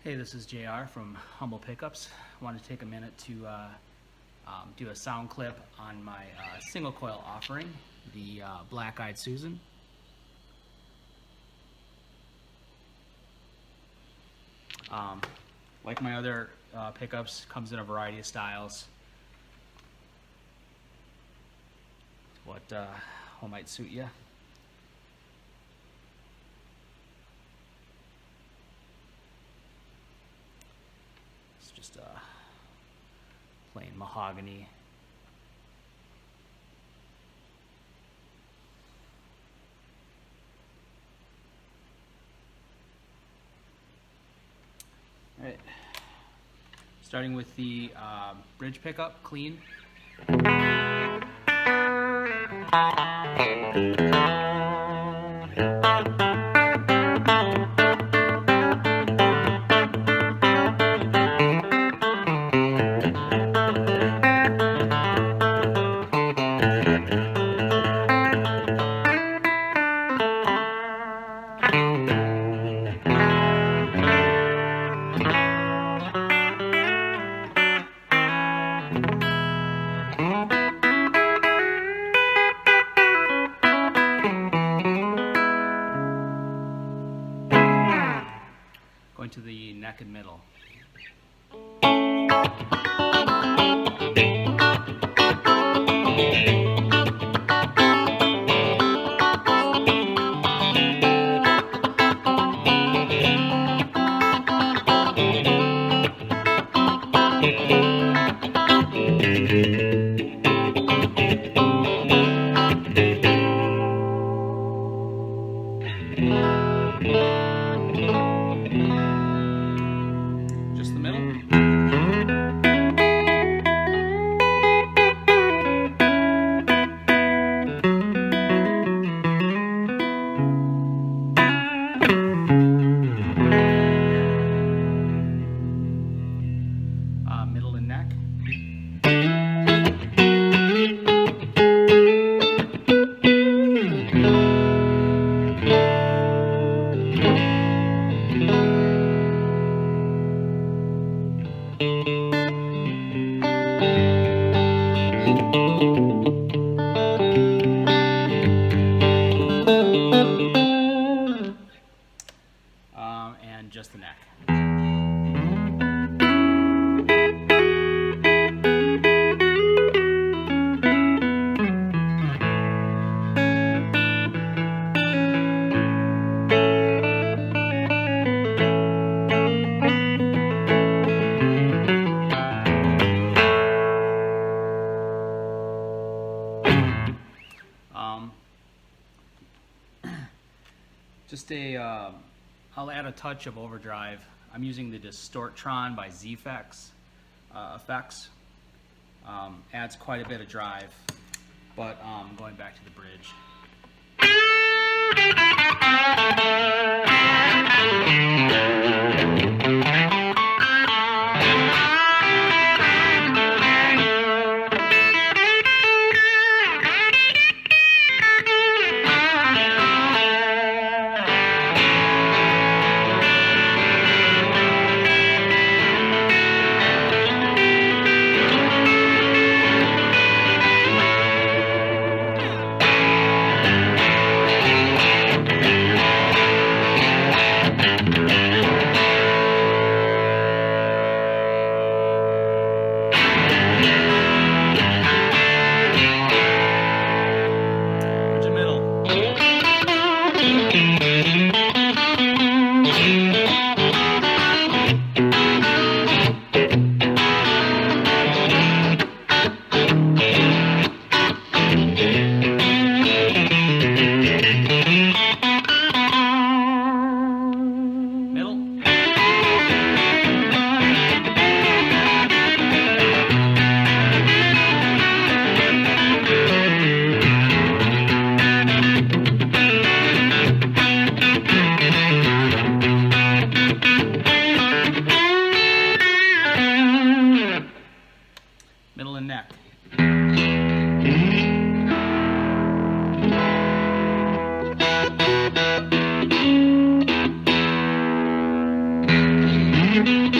Hey, this is JR from Humble Pickups. I wanted to take a minute to do a sound clip on my single coil offering, the Black Eyed Susan. Like my other pickups, comes in a variety of styles. What might suit you. It's just plain mahogany. All right, starting with the bridge pickup, clean. Going to the neck and middle. Just the middle. Middle and neck. And just the neck. Just I'll add a touch of overdrive. I'm using the Distortion by ZVex effects. Adds quite a bit of drive, but going back to the bridge. Thank you.